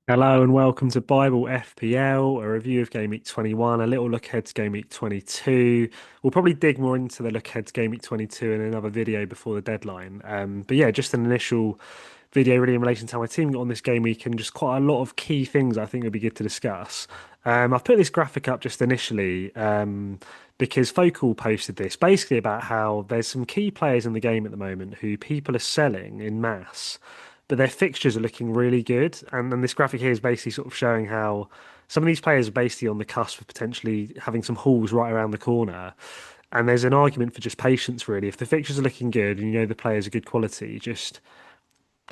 Hello and welcome to Bible FPL, a review of Game Week 21, a little look ahead to Game Week 22. We'll probably dig more into the look ahead to Game Week 22 in another video before the deadline. But yeah, just an initial video really in relation to how my team got on this game week and just quite a lot of key things I think would be good to discuss. I've put this graphic up just initially because Focal posted this basically about how there's some key players in the game at the moment who people are selling in mass, but their fixtures are looking really good. And this graphic here is basically sort of showing how some of these players are basically on the cusp of potentially having some hauls right around the corner. And there's an argument for just patience, really. If the fixtures are looking good and you know the players are good quality, just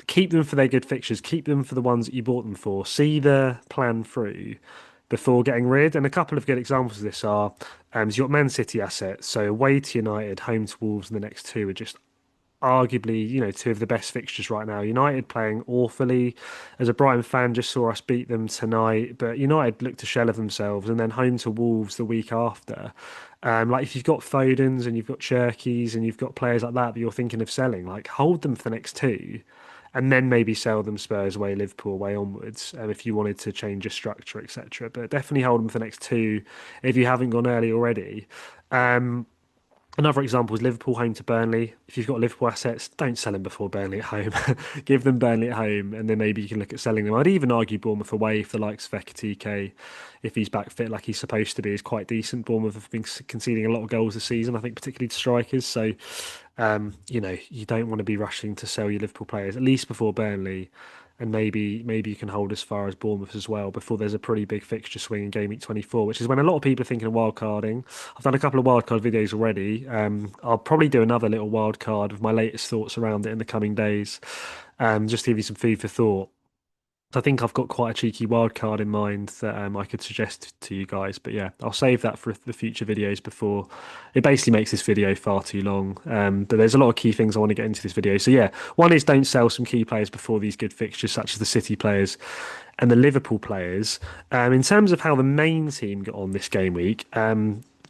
keep them for their good fixtures, keep them for the ones that you bought them for, see the plan through before getting rid. And a couple of good examples of this are you've got Man City assets, so away to United, home to Wolves, and the next two are just arguably, two of the best fixtures right now. United playing awfully. As a Brighton fan, just saw us beat them tonight, but United looked to shell of themselves, and then home to Wolves the week after. Like if you've got Fodens and you've got Cherkis and you've got players like that you're thinking of selling, like hold them for the next two, and then maybe sell them Spurs away, Liverpool away onwards, if you wanted to change your structure, etc. But definitely hold them for the next two if you haven't gone early already. Um, Another example is Liverpool home to Burnley. If you've got Liverpool assets, don't sell them before Burnley at home. Give them Burnley at home, and then maybe you can look at selling them. I'd even argue Bournemouth away if the likes of Ekitike, if he's back fit like he's supposed to be, is quite decent. Bournemouth have been conceding a lot of goals this season, I think, particularly to strikers. So, you don't want to be rushing to sell your Liverpool players, at least before Burnley, and maybe you can hold as far as Bournemouth as well before there's a pretty big fixture swing in Game Week 24, which is when a lot of people are thinking of wild carding. I've done a couple of wildcard videos already. I'll probably do another little wildcard of my latest thoughts around it in the coming days, just to give you some food for thought. I think I've got quite a cheeky wild card in mind that I could suggest to you guys. But yeah, I'll save that for the future videos before it basically makes this video far too long. But there's a lot of key things I want to get into this video. So yeah, one is don't sell some key players before these good fixtures, such as the City players and the Liverpool players. In terms of how the main team got on this game week,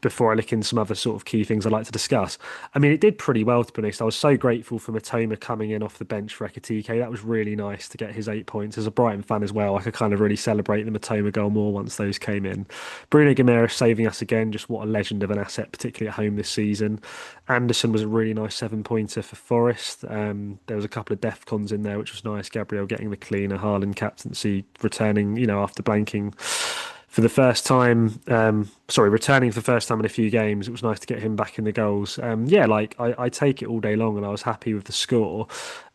before I look into some other sort of key things I'd like to discuss. I mean, it did pretty well, to be honest. I was so grateful for Matoma coming in off the bench for Ekitike. That was really nice to get his 8 points. As a Brighton fan as well, I could kind of really celebrate the Matoma goal more once those came in. Bruno Guimaraes saving us again, just what a legend of an asset, particularly at home this season. Anderson was a really nice 7 pointer for Forest. There was a couple of DEFCONs in there, which was nice. Gabriel getting the cleaner, Haaland captaincy, returning, after blanking for the first time. Returning for the first time in a few games. It was nice to get him back in the goals. Yeah, like I take it all day long, and I was happy with the score.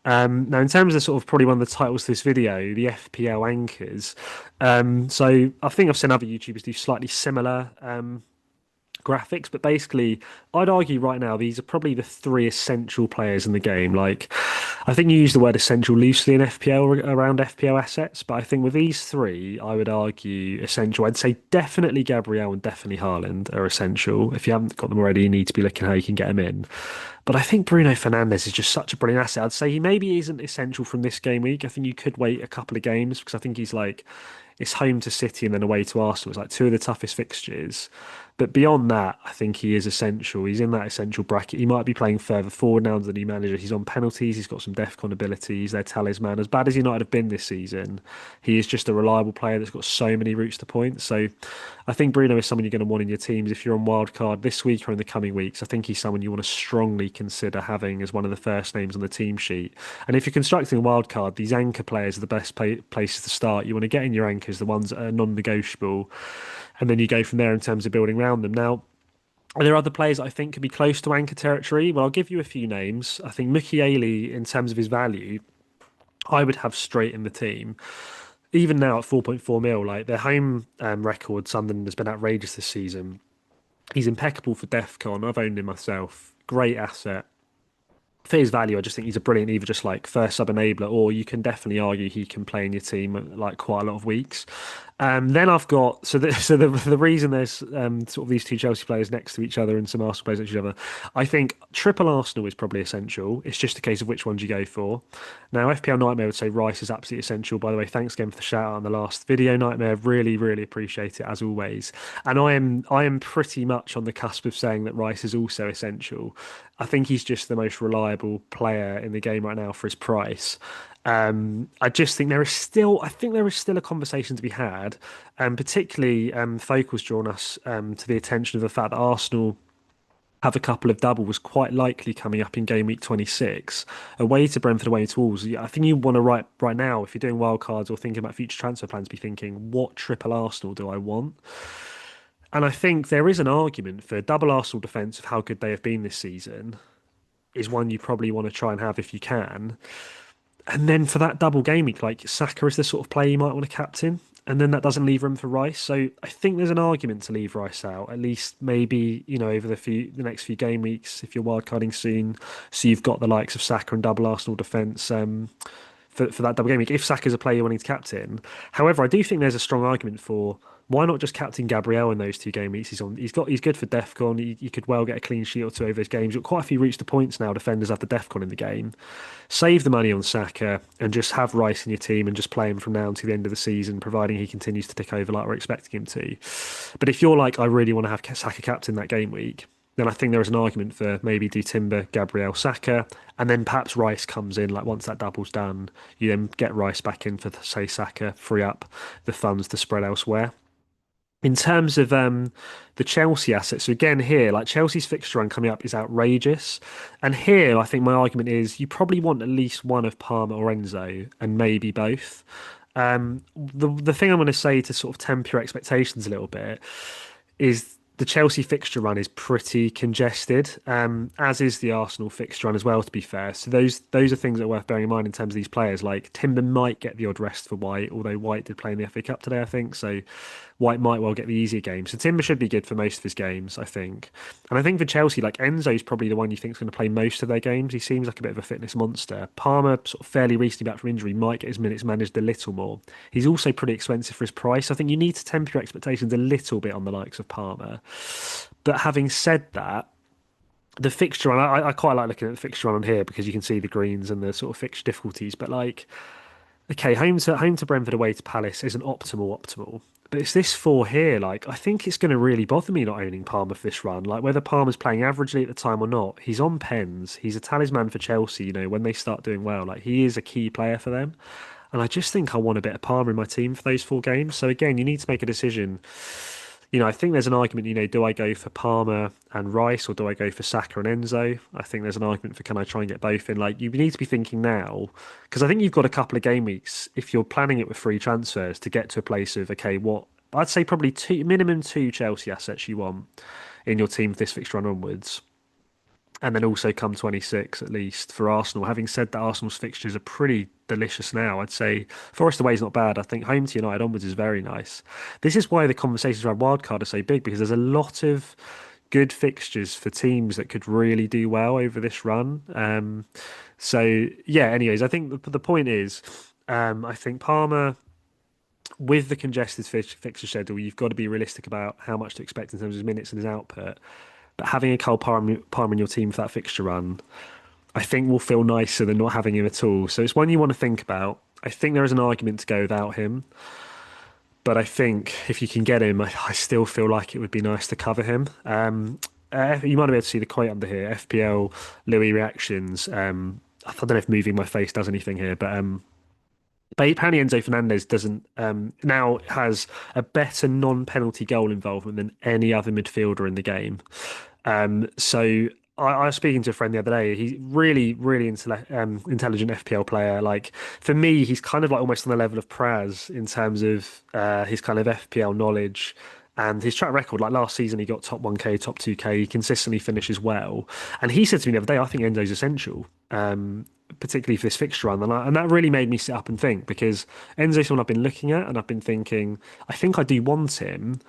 Now, in terms of sort of probably one of the titles of this video, the FPL anchors. So I think I've seen other YouTubers do slightly similar. Graphics, but basically, I'd argue right now these are probably the three essential players in the game. Like, I think you use the word essential loosely in FPL around FPL assets, but I think with these three, I would argue essential. I'd say definitely Gabriel and definitely Haaland are essential. If you haven't got them already, you need to be looking how you can get them in. But I think Bruno Fernandes is just such a brilliant asset. I'd say he maybe isn't essential from this game week. I think you could wait a couple of games because I think he's like it's home to City and then away to Arsenal. It's like two of the toughest fixtures. But beyond that, I think he is essential. He's in that essential bracket. He might be playing further forward now as the new manager. He's on penalties. He's got some DEFCON abilities. Their talisman. As bad as United have been this season, he is just a reliable player that's got so many routes to points. So I think Bruno is someone you're going to want in your teams if you're on wildcard this week or in the coming weeks. I think he's someone you want to strongly consider having as one of the first names on the team sheet. And if you're constructing a wildcard, these anchor players are the best places to start. You want to get in your anchors, the ones that are non-negotiable, and then you go from there in terms of building around them. Now, are there other players that I think could be close to anchor territory? Well, I'll give you a few names. I think Mukiele, in terms of his value, I would have straight in the team. Even now at 4.4 mil, like their home record, Sunderland has been outrageous this season. He's impeccable for DEFCON. I've owned him myself. Great asset. For his value, I just think he's a brilliant either just like first sub enabler, or you can definitely argue he can play in your team like quite a lot of weeks. Then I've got the reason there's sort of these two Chelsea players next to each other and some Arsenal players next to each other, I think triple Arsenal is probably essential. It's just a case of which ones you go for. Now FPL Nightmare would say Rice is absolutely essential. By the way, thanks again for the shout out on the last video, Nightmare. Really appreciate it as always. And I am pretty much on the cusp of saying that Rice is also essential. I think he's just the most reliable player in the game right now for his price. I just think I think there is still a conversation to be had, and particularly Focal's drawn us to the attention of the fact that Arsenal have a couple of doubles quite likely coming up in game week 26, away to Brentford, away to Wolves. Yeah, I think you want to right now, if you're doing wild cards or thinking about future transfer plans, be thinking, what triple Arsenal do I want? And I think there is an argument for double Arsenal defence of how good they have been this season is one you probably want to try and have if you can. And then for that double game week, like Saka is the sort of player you might want to captain. And then that doesn't leave room for Rice. So I think there's an argument to leave Rice out, at least maybe, over the next few game weeks if you're wildcarding soon. So you've got the likes of Saka and double Arsenal defence for that double game week, if Saka's a player you wanting to captain. However, I do think there's a strong argument for why not just captain Gabriel in those two game weeks. He's good for DEFCON. He could well get a clean sheet or two over those games. You've got quite a few routes to points now. Defenders have the DEFCON in the game. Save the money on Saka and just have Rice in your team and just play him from now until the end of the season, providing he continues to tick over like we're expecting him to. But if you're like, I really want to have Saka captain that game week, then I think there is an argument for maybe do Timber, Gabriel, Saka, and then perhaps Rice comes in. Like once that double's done, you then get Rice back in for, say, Saka, free up the funds to spread elsewhere. In terms of the Chelsea assets, so again here, like Chelsea's fixture run coming up is outrageous, and here I think my argument is you probably want at least one of Palmer or Enzo, and maybe both. The thing I'm going to say to sort of temper your expectations a little bit is the Chelsea fixture run is pretty congested, as is the Arsenal fixture run as well, to be fair. So those are things that are worth bearing in mind in terms of these players. Like Timber might get the odd rest for White, although White did play in the FA Cup today, I think. So White might well get the easier games. So Timber should be good for most of his games, I think. And I think for Chelsea, like Enzo's probably the one you think is going to play most of their games. He seems like a bit of a fitness monster. Palmer, sort of fairly recently back from injury, might get his minutes managed a little more. He's also pretty expensive for his price. I think you need to temper your expectations a little bit on the likes of Palmer. But having said that, the fixture run, I quite like looking at the fixture run on here because you can see the greens and the sort of fixture difficulties. But like, okay, home to Brentford, away to Palace isn't optimal. But it's this four here. Like, I think it's going to really bother me not owning Palmer for this run. Like, whether Palmer's playing averagely at the time or not, he's on pens. He's a talisman for Chelsea. When they start doing well, like he is a key player for them. And I just think I want a bit of Palmer in my team for those four games. So again, you need to make a decision. I think there's an argument, do I go for Palmer and Rice or do I go for Saka and Enzo? I think there's an argument for can I try and get both in? Like, you need to be thinking now, because I think you've got a couple of game weeks, if you're planning it with free transfers, to get to a place of, okay, what I'd say probably minimum two Chelsea assets you want in your team for this fixture run onwards. And then also come 26 at least for Arsenal. Having said that, Arsenal's fixtures are pretty delicious now. I'd say Forest away is not bad. I think home to United onwards is very nice. This is why the conversations around wildcard are so big because there's a lot of good fixtures for teams that could really do well over this run. So yeah. Anyways, I think the point is, I think Palmer with the congested fixture schedule, you've got to be realistic about how much to expect in terms of his minutes and his output. But having a Palmer in your team for that fixture run, I think will feel nicer than not having him at all. So it's one you want to think about. I think there is an argument to go without him, but I think if you can get him, I still feel like it would be nice to cover him. You might be able to see the quote under here. FPL Louis reactions. I don't know if moving my face does anything here, but apparently Enzo Fernandez doesn't now has a better non-penalty goal involvement than any other midfielder in the game. So I was speaking to a friend the other day. He's really intelligent FPL player. Like for me, he's kind of like almost on the level of Praz in terms of his kind of FPL knowledge and his track record. Like last season, he got top 1K, top 2K. He consistently finishes well. And he said to me the other day, I think Enzo's essential. Particularly for this fixture run, and that really made me sit up and think because Enzo's someone I've been looking at, and I've been thinking, I think I do want him,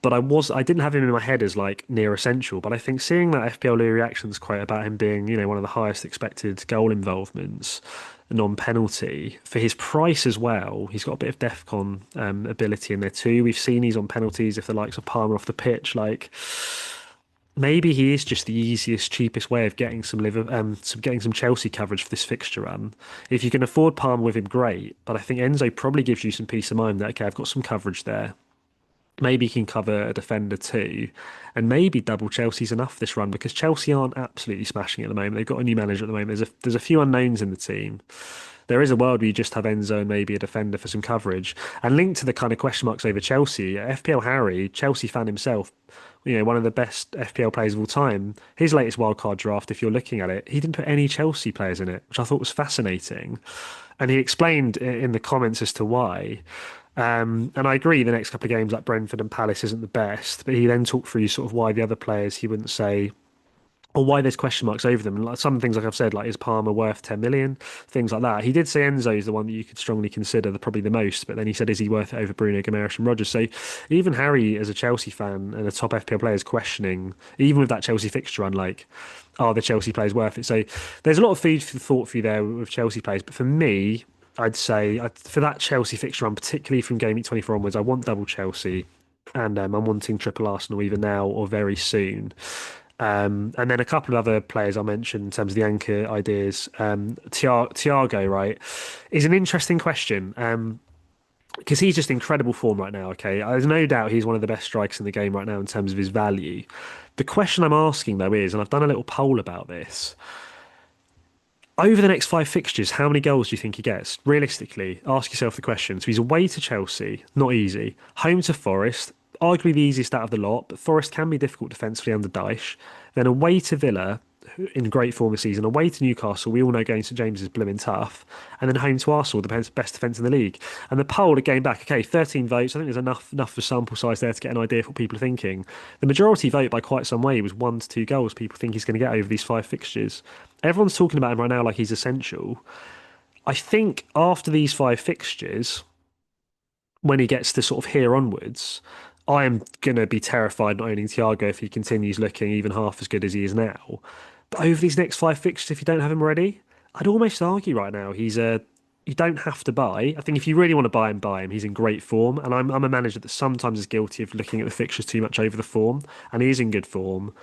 but I didn't have him in my head as like near essential. But I think seeing that FPL Louis reactions quote about him being, one of the highest expected goal involvements, non-penalty for his price as well. He's got a bit of DEFCON ability in there too. We've seen he's on penalties if the likes of Palmer off the pitch, like. Maybe he is just the easiest, cheapest way of getting getting some Chelsea coverage for this fixture run. If you can afford Palmer with him, great. But I think Enzo probably gives you some peace of mind that okay, I've got some coverage there. Maybe he can cover a defender too, and maybe double Chelsea's enough this run because Chelsea aren't absolutely smashing at the moment. They've got a new manager at the moment. There's a few unknowns in the team. there is a world where you just have Enzo and maybe a defender for some coverage. And linked to the kind of question marks over Chelsea, FPL Harry, Chelsea fan himself, one of the best FPL players of all time. His latest wildcard draft, if you're looking at it, he didn't put any Chelsea players in it, which I thought was fascinating. And he explained in the comments as to why. And I agree, the next couple of games like Brentford and Palace isn't the best, but he then talked through sort of why the other players he wouldn't say or why there's question marks over them. And like some things, like I've said, like is Palmer worth 10 million? Things like that. He did say Enzo is the one that you could strongly consider, probably the most. But then he said, is he worth it over Bruno Guimaraes and Rodgers? So even Harry, as a Chelsea fan and a top FPL player, is questioning, even with that Chelsea fixture run, like, are the Chelsea players worth it? So there's a lot of food for thought for you there with Chelsea players. But for me, I'd say for that Chelsea fixture run, particularly from game week 24 onwards, I want double Chelsea. And I'm wanting triple Arsenal either now or very soon. And then a couple of other players I mentioned in terms of the anchor ideas. Thiago, right, is an interesting question because he's just incredible form right now. Okay, there's no doubt he's one of the best strikers in the game right now in terms of his value. The question I'm asking though is, and I've done a little poll about this, over the next five fixtures, how many goals do you think he gets? Realistically, ask yourself the question. So he's away to Chelsea, not easy. Home to Forest, arguably the easiest out of the lot, but Forest can be difficult defensively under Dyche. Then away to Villa, in great form this season, away to Newcastle, we all know going to St James's is blooming tough, and then home to Arsenal, the best defence in the league. And the poll again back, okay, 13 votes. I think there's enough for sample size there to get an idea of what people are thinking. The majority vote by quite some way was 1 to 2 goals people think he's going to get over these five fixtures. Everyone's talking about him right now like he's essential. I think after these five fixtures, when he gets to sort of here onwards, I am going to be terrified not owning Thiago if he continues looking even half as good as he is now. But over these next five fixtures, if you don't have him already, I'd almost argue right now you don't have to buy. I think if you really want to buy him, buy him. He's in great form, and I'm a manager that sometimes is guilty of looking at the fixtures too much over the form, and he is in good form.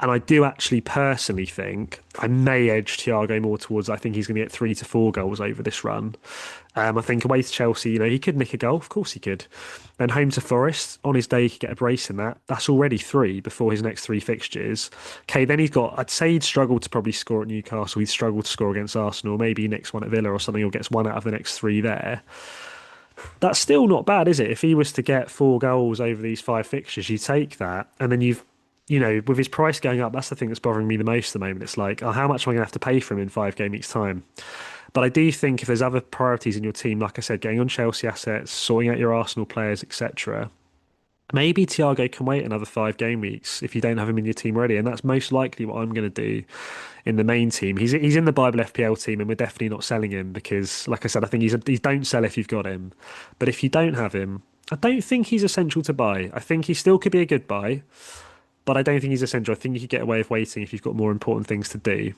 And I do actually personally think I may edge Thiago more towards. I think he's going to get 3 to 4 goals over this run. I think away to Chelsea, he could nick a goal. Of course he could. Then home to Forest, on his day, he could get a brace in that. That's already three before his next three fixtures. Okay, then I'd say he'd struggle to probably score at Newcastle. He'd struggle to score against Arsenal. Maybe next one at Villa or something, or gets one out of the next three there. That's still not bad, is it? If he was to get 4 goals over these five fixtures, you take that, and then with his price going up, that's the thing that's bothering me the most at the moment. It's like, oh, how much am I going to have to pay for him in 5 game weeks' time? But I do think if there's other priorities in your team, like I said, getting on Chelsea assets, sorting out your Arsenal players, etc., maybe Thiago can wait another 5 game weeks if you don't have him in your team already. And that's most likely what I'm going to do in the main team. He's in the Bible FPL team, and we're definitely not selling him because, like I said, I think he's don't sell if you've got him. But if you don't have him, I don't think he's essential to buy. I think he still could be a good buy, but I don't think he's essential. I think you could get away with waiting if you've got more important things to do.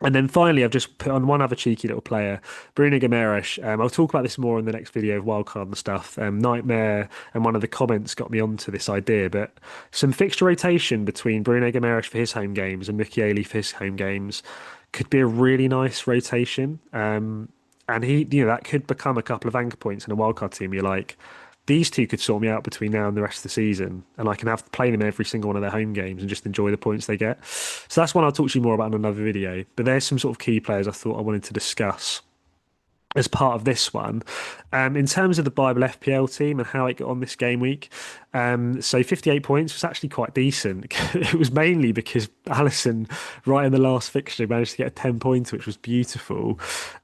And then finally, I've just put on one other cheeky little player, Bruno Guimaraes. I'll talk about this more in the next video of wildcard and stuff. Nightmare and one of the comments got me onto this idea, but some fixture rotation between Bruno Guimaraes for his home games and Mukiele for his home games could be a really nice rotation. And that could become a couple of anchor points in a wildcard team. You're like, these two could sort me out between now and the rest of the season, and I can have play them every single one of their home games and just enjoy the points they get. So that's one I'll talk to you more about in another video. But there's some sort of key players I thought I wanted to discuss as part of this one. In terms of the Bible FPL team and how it got on this game week, so 58 points was actually quite decent. It was mainly because Allison, right in the last fixture, managed to get a 10 pointer, which was beautiful.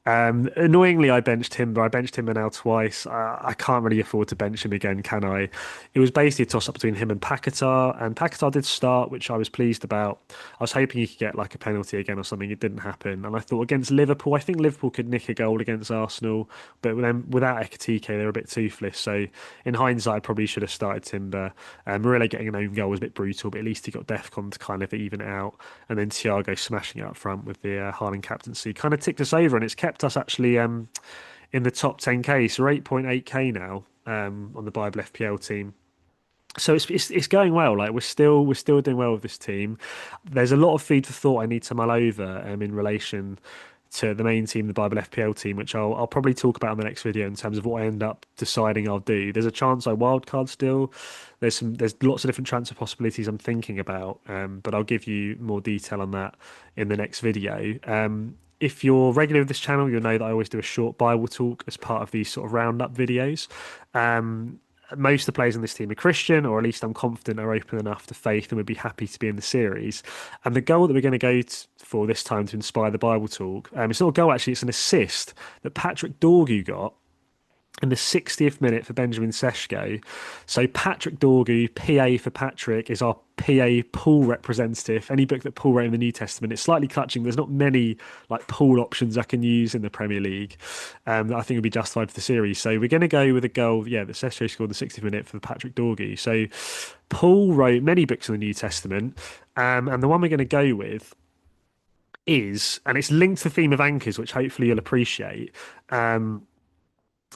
Annoyingly, I benched him, but I benched him now twice. I can't really afford to bench him again, can I? It was basically a toss up between him and Paquetá, and Paquetá did start, which I was pleased about. I was hoping he could get like a penalty again or something. It didn't happen, and I thought against Liverpool, I think Liverpool could nick a goal against Arsenal, but then without Ekitike, they were a bit toothless. So in hindsight, I probably should have started Timber. Murillo getting an own goal was a bit brutal, but at least he got Defcon to kind of even it out, and then Thiago smashing it up front with the Haaland captaincy kind of ticked us over, and it's kept us actually in the top 10k, so 8.8k now on the Bible FPL team. So it's going well. Like we're still doing well with this team. There's a lot of food for thought I need to mull over in relation to the main team, the Bible FPL team, which I'll probably talk about in the next video in terms of what I end up deciding I'll do. There's a chance I wildcard still. There's lots of different transfer possibilities I'm thinking about, but I'll give you more detail on that in the next video. if you're regular with this channel, you'll know that I always do a short Bible talk as part of these sort of roundup videos. Um, Most of the players in this team are Christian, or at least I'm confident are open enough to faith and would be happy to be in the series. And the goal that we're going to go for this time to inspire the Bible talk, it's not a goal actually, it's an assist that Patrick Dorgu got in the 60th minute for Benjamin Seschko. So Patrick Dorgu, PA for Patrick, is our PA Paul representative. Any book that Paul wrote in the New Testament, it's slightly clutching. There's not many like Paul options I can use in the Premier League that I think would be justified for the series. So we're going to go with a goal, yeah, that Seschko scored in the 60th minute for Patrick Dorgu. So Paul wrote many books in the New Testament, and the one we're going to go with is, and it's linked to the theme of anchors, which hopefully you'll appreciate. Um,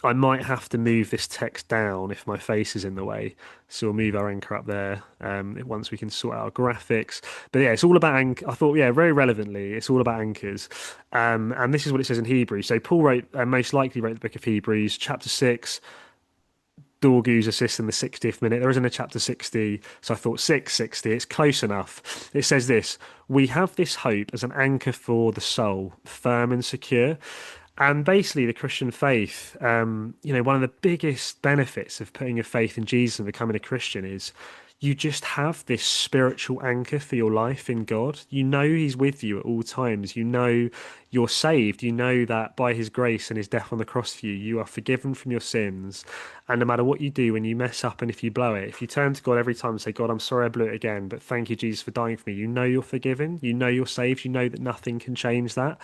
I might have to move this text down if my face is in the way. So we'll move our anchor up there once we can sort out our graphics. But yeah, it's all about anchor. I thought, yeah, very relevantly, it's all about anchors. And this is what it says in Hebrews. So Paul wrote, most likely wrote the book of Hebrews, chapter 6, Dorgu's assist in the 60th minute. There isn't a chapter 60, so I thought 660. It's close enough. It says this: we have this hope as an anchor for the soul, firm and secure. And basically, the Christian faith, one of the biggest benefits of putting your faith in Jesus and becoming a Christian is you just have this spiritual anchor for your life in God. You know He's with you at all times. You know you're saved. You know that by His grace and His death on the cross for you, you are forgiven from your sins. And no matter what you do, when you mess up and if you blow it, if you turn to God every time and say, God, I'm sorry I blew it again, but thank you, Jesus, for dying for me, you know you're forgiven. You know you're saved. You know that nothing can change that.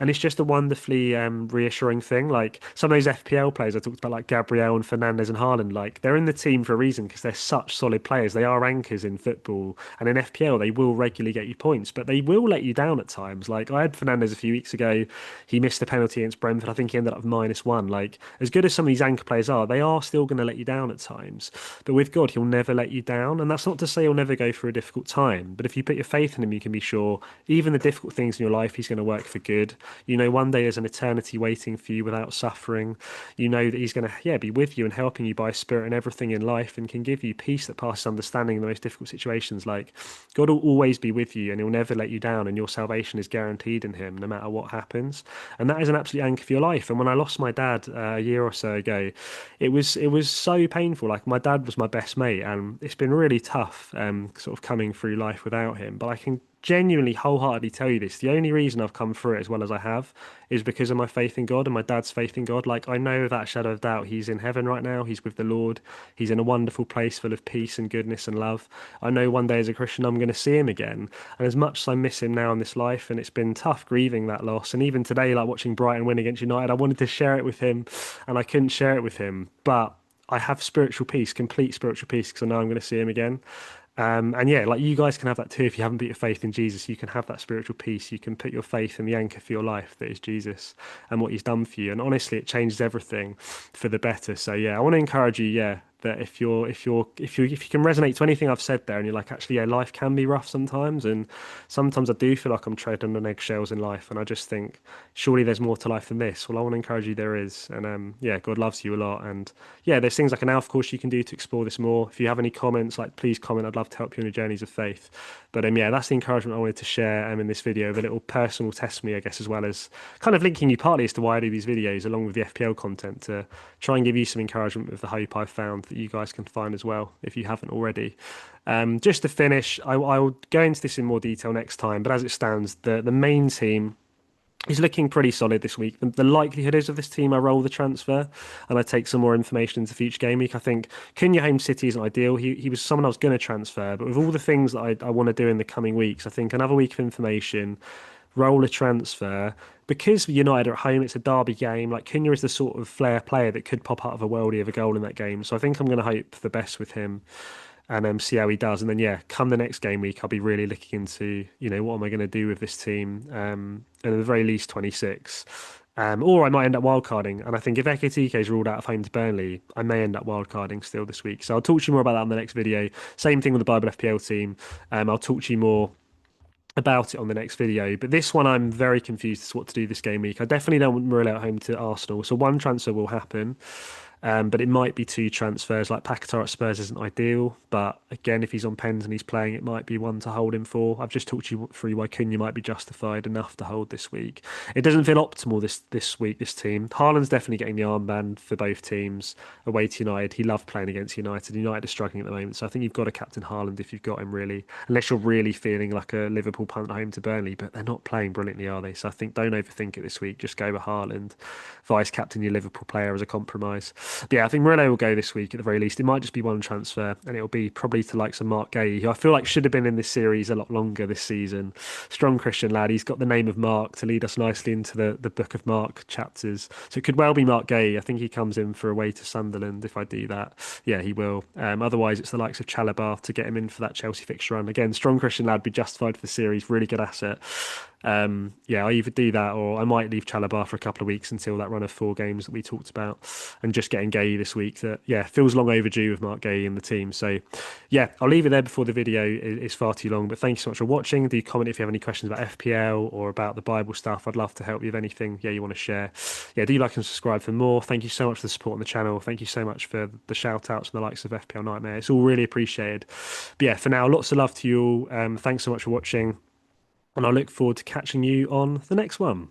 And it's just a wonderfully reassuring thing. Like some of those FPL players I talked about, like Gabriel and Fernandez and Haaland, like they're in the team for a reason because they're such solid players. They are anchors in football. And in FPL, they will regularly get you points, but they will let you down at times. Like I had Fernandez a few weeks ago. He missed a penalty against Brentford. I think he ended up with -1. Like as good as some of these anchor players they are still going to let you down at times. But with God, He'll never let you down. And that's not to say He'll never go through a difficult time. But if you put your faith in Him, you can be sure even the difficult things in your life, He's going to work for good. You know, one day there's an eternity waiting for you without suffering. You know that He's going to, yeah, be with you and helping you by His Spirit and everything in life and can give you peace that passes understanding in the most difficult situations. Like God will always be with you and He'll never let you down, and your salvation is guaranteed in Him no matter what happens. And that is an absolute anchor for your life. And when I lost my dad a year or so ago, it was so painful. Like my dad was my best mate, and it's been really tough, sort of coming through life without him. But I can genuinely, wholeheartedly tell you this: the only reason I've come through it as well as I have is because of my faith in God and my dad's faith in God. Like I know without a shadow of doubt, he's in heaven right now. He's with the Lord. He's in a wonderful place full of peace and goodness and love. I know one day as a Christian, I'm going to see him again. And as much as I miss him now in this life, and it's been tough grieving that loss, and even today, like watching Brighton win against United, I wanted to share it with him, and I couldn't share it with him. But I have spiritual peace, complete spiritual peace, because I know I'm going to see him again. And yeah, like you guys can have that too if you haven't put your faith in Jesus. You can have that spiritual peace. You can put your faith in the anchor for your life that is Jesus and what He's done for you. And honestly, it changes everything for the better. So yeah, I want to encourage you, yeah, that if you can resonate to anything I've said there, and you're like, actually, yeah, life can be rough sometimes, and sometimes I do feel like I'm treading on eggshells in life, and I just think surely there's more to life than this. Well, I want to encourage you there is, and yeah, God loves you a lot, and yeah, there's things like an Alpha course you can do to explore this more. If you have any comments, like please comment. I'd love to help you on your journeys of faith. But yeah, that's the encouragement I wanted to share in this video, the little personal testimony, I guess, as well as kind of linking you partly as to why I do these videos along with the FPL content to try and give you some encouragement with the hope I've found that you guys can find as well if you haven't already. Just to finish, I'll go into this in more detail next time, but as it stands, the main team is looking pretty solid this week. The likelihood is of this team, I roll the transfer and I take some more information into future game week. I think Cunha Home City isn't ideal. He was someone I was going to transfer, but with all the things that I want to do in the coming weeks, I think another week of information, roll a transfer. Because United are at home, it's a derby game. Like Cunha is the sort of flair player that could pop out of a worldie of a goal in that game. So I think I'm going to hope for the best with him and see how he does. And then yeah, come the next game week, I'll be really looking into what am I going to do with this team, and at the very least 26. Or I might end up wildcarding. And I think if Ekitike is ruled out of home to Burnley, I may end up wildcarding still this week. So I'll talk to you more about that in the next video. Same thing with the Bible FPL team. I'll talk to you more about it on the next video. But this one, I'm very confused as to what to do this game week. I definitely don't want Murillo at home to Arsenal. So one transfer will happen. But it might be two transfers. Like Paquetá at Spurs isn't ideal, but again, if he's on pens and he's playing, it might be one to hold him for. I've just talked you through why Cunha might be justified enough to hold this week. It doesn't feel optimal this week. This team, Haaland's definitely getting the armband for both teams. Away to United, he loved playing against United. United are struggling at the moment, so I think you've got to captain Haaland if you've got him really, unless you're really feeling like a Liverpool punt home to Burnley. But they're not playing brilliantly, are they? So I think don't overthink it this week. Just go with Haaland, vice captain your Liverpool player as a compromise. But yeah, I think Murillo will go this week at the very least. It might just be one transfer, and it'll be probably to like some Mark Gay, who I feel like should have been in this series a lot longer this season. Strong Christian lad. He's got the name of Mark to lead us nicely into the Book of Mark chapters. So it could well be Mark Gay. I think he comes in for away to Sunderland if I do that. Yeah, he will. Otherwise, it's the likes of Chalobah to get him in for that Chelsea fixture run. Again, strong Christian lad, be justified for the series. Really good asset. Yeah, I either do that or I might leave Chalobah for a couple of weeks until that run of 4 games that we talked about and just getting Gay this week. That, yeah, feels long overdue with Mark Gay in the team. So, yeah, I'll leave it there before the video is far too long. But thank you so much for watching. Do comment if you have any questions about FPL or about the Bible stuff. I'd love to help you with anything, yeah, you want to share. Yeah, do like and subscribe for more. Thank you so much for the support on the channel. Thank you so much for the shout outs and the likes of FPL Nightmare. It's all really appreciated. But yeah, for now, lots of love to you all. Thanks so much for watching and I look forward to catching you on the next one.